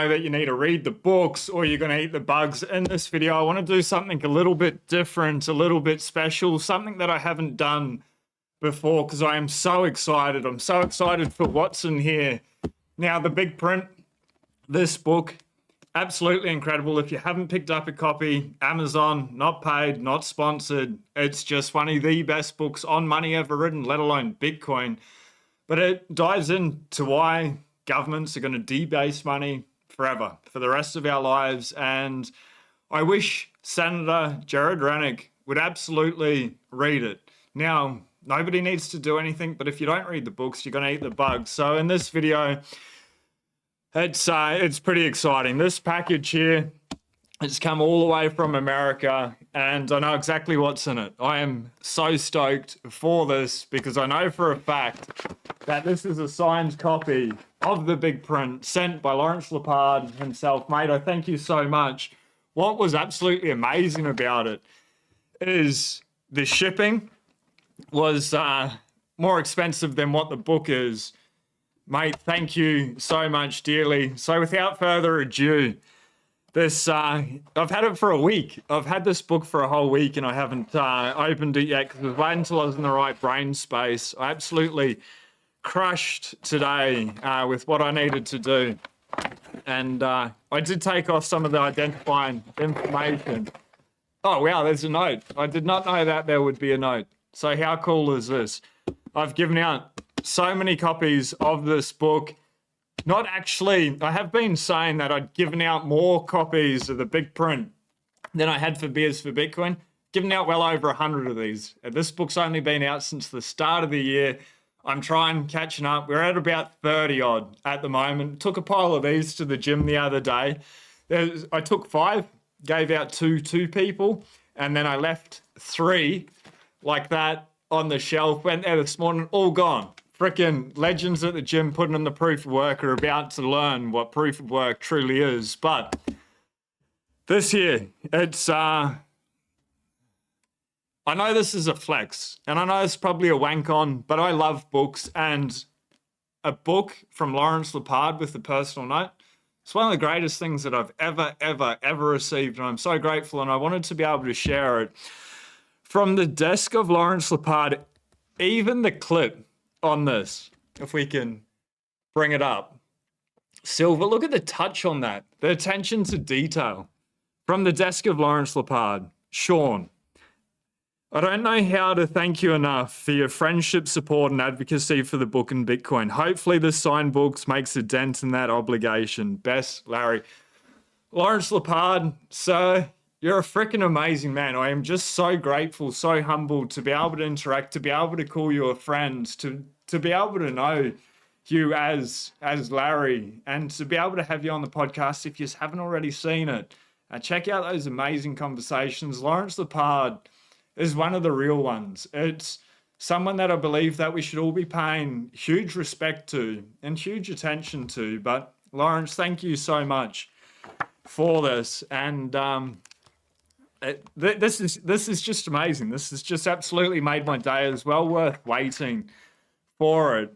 know that you need to read the books or you're going to eat the bugs. In this video, I want to do something a little bit different, a little bit special, something that I haven't done before because I am so excited. I'm so excited for what's in here. Now, the big print, this book, absolutely incredible. If you haven't picked up a copy, Amazon, not paid, not sponsored. It's just one of the best books on money ever written, let alone Bitcoin. But it dives into why governments are going to debase money forever, for the rest of our lives. And I wish Senator Jared Rennick would absolutely read it. Now, nobody needs to do anything, but if you don't read the books, you're going to eat the bugs. So in this video, it's pretty exciting. This package here, it's come all the way from America, and I know exactly what's in it. I am so stoked for this because I know for a fact that this is a signed copy of the big print sent by Lawrence Lepard himself. Mate, I thank you so much. What was absolutely amazing about it is the shipping was more expensive than what the book is. Mate, thank you so much dearly. So without further ado, this I've had it for a week. I've had this book for a whole week and I haven't opened it yet because I was waiting until I was in the right brain space. I absolutely crushed today with what I needed to do. And I did take off some of the identifying information. Oh, wow, there's a note. I did not know that there would be a note. So how cool is this? I've given out so many copies of this book. Not actually, I have been saying that I'd given out more copies of the big print than I had for Beers for Bitcoin. Given out well over 100 of these. This book's only been out since the start of the year. I'm catching up. We're at about 30 odd at the moment. Took a pile of these to the gym the other day. I took 5, gave out 2 to people, and then I left 3 like that on the shelf. Went there this morning, all gone. Freaking legends at the gym putting in the proof of work are about to learn what proof of work truly is. But this here, it's I know this is a flex, and I know it's probably a wank on, but I love books, and a book from Lawrence Lepard with a personal note, it's one of the greatest things that I've ever received, and I'm so grateful, and I wanted to be able to share it. From the desk of Lawrence Lepard, even the clip on this, if we can bring it up. Silver, look at the touch on that. The attention to detail. From the desk of Lawrence Lepard, Sean, I don't know how to thank you enough for your friendship, support, and advocacy for the book and Bitcoin. Hopefully the signed books makes a dent in that obligation. Best, Larry. Lawrence Lepard, sir, you're a freaking amazing man. I am just so grateful, so humbled to be able to interact, to be able to call you a friend, to be able to know you as Larry, and to be able to have you on the podcast if you just haven't already seen it. Check out those amazing conversations. Lawrence Lepard is one of the real ones. It's someone that I believe that we should all be paying huge respect to and huge attention to. But Lawrence, thank you so much for this. And this is just amazing. This has just absolutely made my day. It's well worth waiting for it.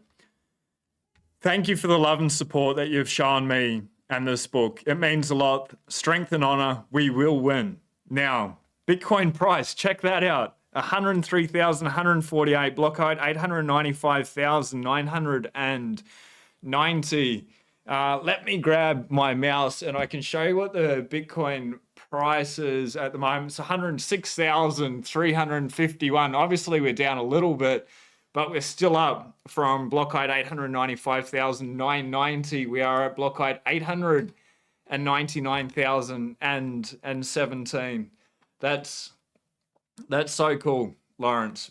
Thank you for the love and support that you've shown me and this book. It means a lot. Strength and honor. We will win. Now, Bitcoin price, check that out. 103,148, block height 895,990. Let me grab my mouse and I can show you what the Bitcoin price is at the moment. It's 106,351. Obviously, we're down a little bit, but we're still up from block height 895,990. We are at block height 899,017. That's so cool, Lawrence.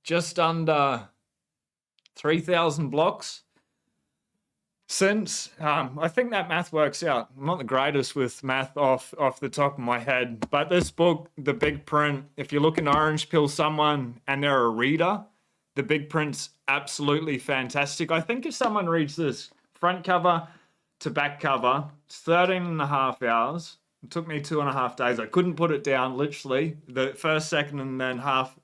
Just under 3,000 blocks since. I think that math works out. I'm not the greatest with math off the top of my head, but this book, the big print, if you look in Orange Pill someone and they're a reader, the big print's absolutely fantastic. I think if someone reads this front cover to back cover, it's 13 and a half hours. It took me 2.5 days. I couldn't put it down, literally. The first, second, and then half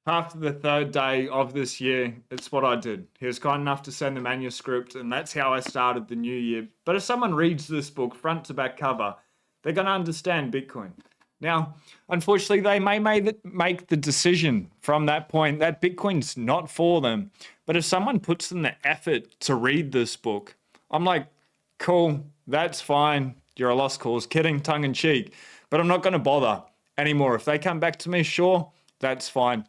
after the third day of this year, it's what I did. He was kind enough to send the manuscript, and that's how I started the new year. But if someone reads this book front to back cover, they're going to understand Bitcoin. Now, unfortunately, they may make the decision from that point that Bitcoin's not for them. But if someone puts in the effort to read this book, I'm like, cool, that's fine. You're a lost cause. Kidding, tongue in cheek. But I'm not going to bother anymore. If they come back to me, sure, that's fine.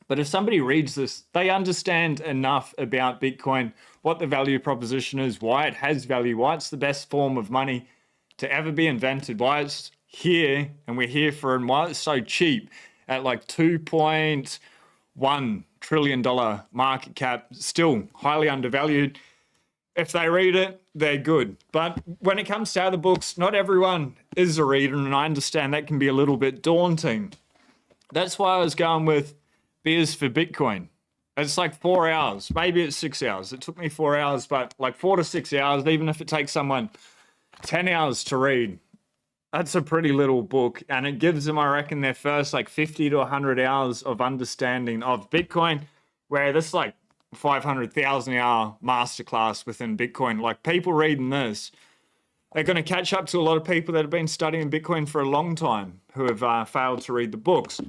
But if somebody reads this, they understand enough about Bitcoin, what the value proposition is, why it has value, why it's the best form of money to ever be invented, why it's here and we're here for it, and why it's so cheap at like $2.1 trillion market cap, still highly undervalued. If they read it, they're good. But when it comes to other books, not everyone is a reader, and I understand that can be a little bit daunting. That's why I was going with Beers for Bitcoin. It's like 4 hours, maybe it's 6 hours. It took me 4 hours, but like 4 to 6 hours, even if it takes someone 10 hours to read, that's a pretty little book. And it gives them, I reckon, their first like 50 to 100 hours of understanding of Bitcoin, where this like 500,000 hour masterclass within Bitcoin. Like people reading this, they're going to catch up to a lot of people that have been studying Bitcoin for a long time who have failed to read the books.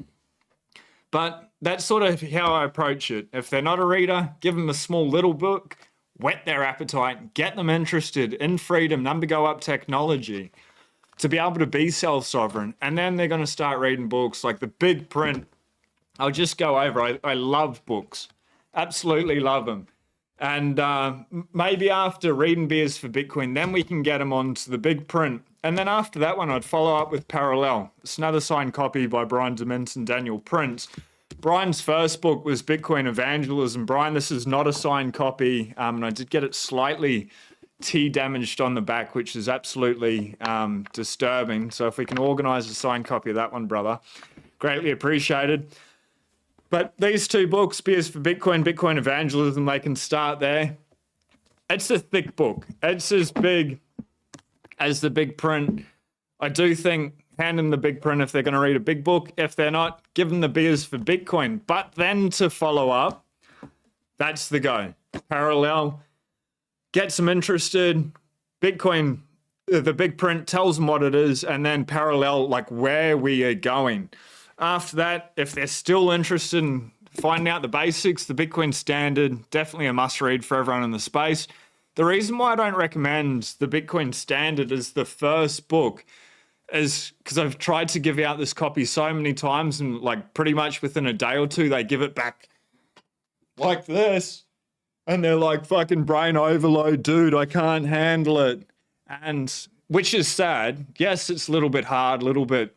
But that's sort of how I approach it. If they're not a reader, give them a small little book, whet their appetite, get them interested in freedom, number go up technology to be able to be self-sovereign. And then they're going to start reading books like the big print. I'll just go over. I love books. Absolutely love them. And maybe after reading Beers for Bitcoin, then we can get them onto the big print. And then after that one, I'd follow up with Parallel. It's another signed copy by Brian Demint and Daniel Prince. Brian's first book was Bitcoin Evangelism. Brian, this is not a signed copy. And I did get it slightly damaged on the back, which is absolutely disturbing. So if we can organize a signed copy of that one, brother, greatly appreciated. But these two books, Beers for Bitcoin, Bitcoin Evangelism, they can start there. It's a thick book. It's as big as the big print. I do think hand them the big print if they're going to read a big book. If they're not, give them the Beers for Bitcoin. But then to follow up, that's the go. Parallel, gets them interested. Bitcoin, the big print tells them what it is, and then Parallel, like where we are going. After that, if they're still interested in finding out the basics, the Bitcoin Standard, definitely a must read for everyone in the space. The reason why I don't recommend the Bitcoin Standard as the first book is because I've tried to give out this copy so many times, and like pretty much within a day or two, they give it back like this. And they're like, fucking brain overload, dude, I can't handle it. And which is sad. Yes, it's a little bit hard, a little bit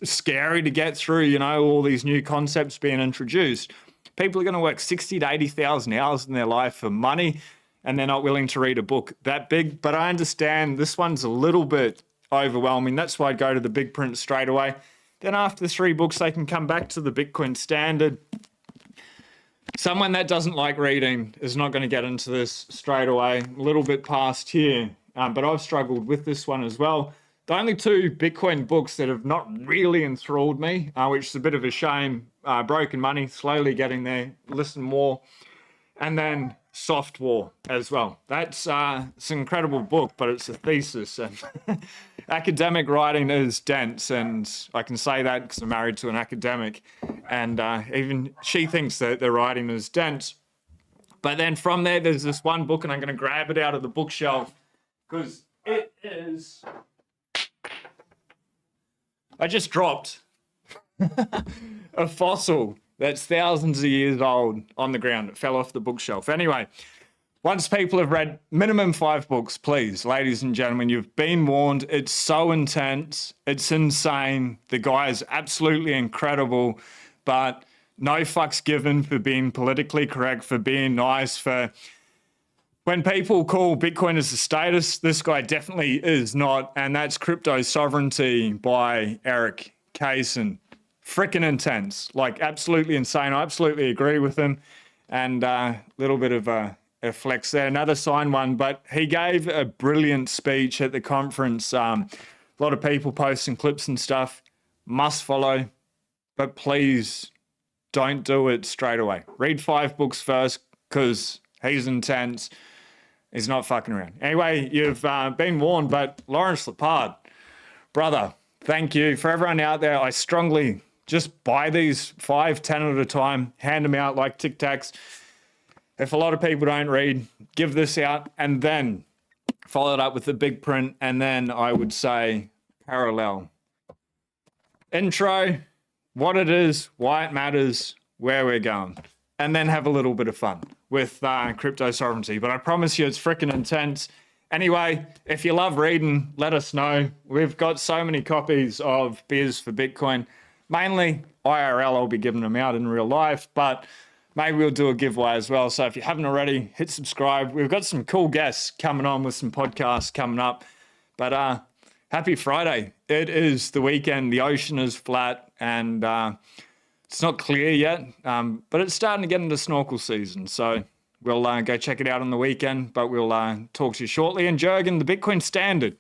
scary to get through, you know, all these new concepts being introduced. People are going to work 60 to 80,000 hours in their life for money, and they're not willing to read a book that big. But I understand this one's a little bit overwhelming. That's why I'd go to the big print straight away. Then after the 3 books, they can come back to the Bitcoin Standard. Someone that doesn't like reading is not going to get into this straight away. A little bit past here, but I've struggled with this one as well. The only 2 Bitcoin books that have not really enthralled me, which is a bit of a shame, Broken Money, slowly getting there, listen more, and then Soft War as well. That's it's an incredible book, but it's a thesis, and academic writing is dense, and I can say that because I'm married to an academic, and even she thinks that the writing is dense. But then from there, there's this one book, and I'm going to grab it out of the bookshelf because it is... I just dropped a fossil that's thousands of years old on the ground. It fell off the bookshelf. Anyway, once people have read minimum 5 books, please, ladies and gentlemen, you've been warned. It's so intense. It's insane. The guy is absolutely incredible, but no fucks given for being politically correct, for being nice, for... When people call Bitcoin as a status, this guy definitely is not, and that's Crypto Sovereignty by Eric Kaysen. Freaking intense, like absolutely insane. I absolutely agree with him, and a little bit of a flex there. Another signed one, but he gave a brilliant speech at the conference. A lot of people posting clips and stuff. Must follow, but please don't do it straight away. Read 5 books first, because he's intense. He's not fucking around. Anyway, you've been warned, but Lawrence Lepard, brother, thank you. For everyone out there, I strongly just buy these 5, 10 at a time, hand them out like Tic Tacs. If a lot of people don't read, give this out, and then follow it up with the big print, and then I would say parallel. Intro, what it is, why it matters, where we're going, and then have a little bit of fun with crypto sovereignty. But I promise you, it's freaking intense. Anyway, if you love reading, let us know. We've got so many copies of Beers for Bitcoin. Mainly IRL, I'll be giving them out in real life, but maybe we'll do a giveaway as well. So if you haven't already, hit subscribe. We've got some cool guests coming on with some podcasts coming up. But happy Friday. It is the weekend. The ocean is flat and it's not clear yet, but it's starting to get into snorkel season. So we'll go check it out on the weekend, but we'll talk to you shortly. And Jurgen, the Bitcoin Standard,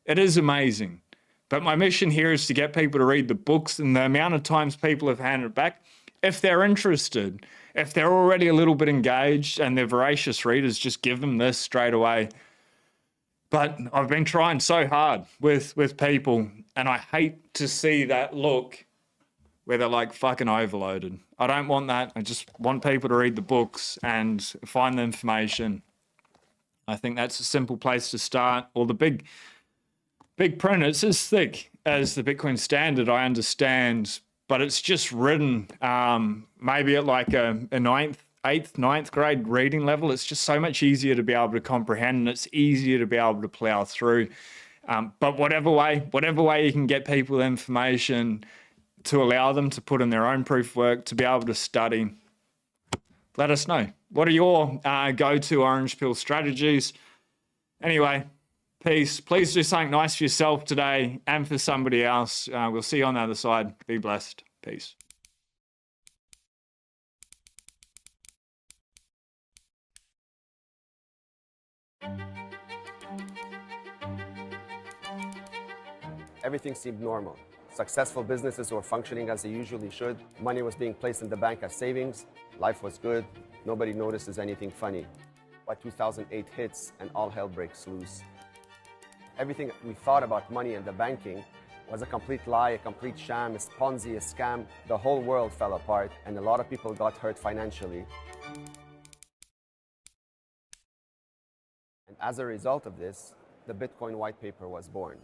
it is amazing. But my mission here is to get people to read the books, and the amount of times people have handed it back, if they're interested, if they're already a little bit engaged and they're voracious readers, just give them this straight away. But I've been trying so hard with people, and I hate to see that look where they're like fucking overloaded. I don't want that. I just want people to read the books and find the information. I think that's a simple place to start. Or the big print, it's as thick as the Bitcoin Standard, I understand, but it's just written maybe at like a 8th, 9th grade reading level. It's just so much easier to be able to comprehend, and it's easier to be able to plow through. But whatever way you can get people information to allow them to put in their own proof work, to be able to study, let us know. What are your go-to orange pill strategies? Anyway, peace. Please do something nice for yourself today and for somebody else. We'll see you on the other side. Be blessed. Peace. Everything seemed normal. Successful businesses were functioning as they usually should. Money was being placed in the bank as savings. Life was good. Nobody notices anything funny. But 2008 hits and all hell breaks loose. Everything we thought about money and the banking was a complete lie, a complete sham, a Ponzi, a scam. The whole world fell apart and a lot of people got hurt financially. And as a result of this, the Bitcoin white paper was born.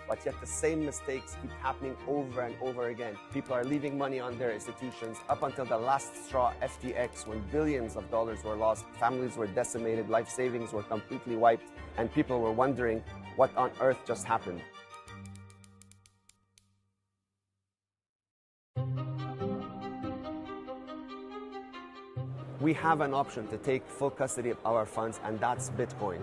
But yet the same mistakes keep happening over and over again. People are leaving money on their institutions up until the last straw, FTX, when billions of dollars were lost, families were decimated, life savings were completely wiped, and people were wondering what on earth just happened. We have an option to take full custody of our funds, and that's Bitcoin.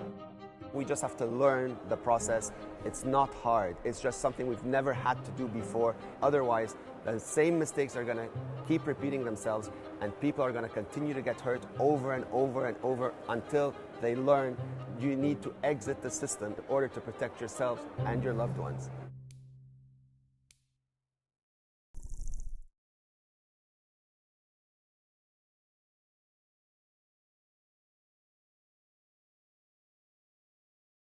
We just have to learn the process. It's not hard. It's just something we've never had to do before. Otherwise, the same mistakes are going to keep repeating themselves, and people are going to continue to get hurt over and over and over until they learn you need to exit the system in order to protect yourselves and your loved ones.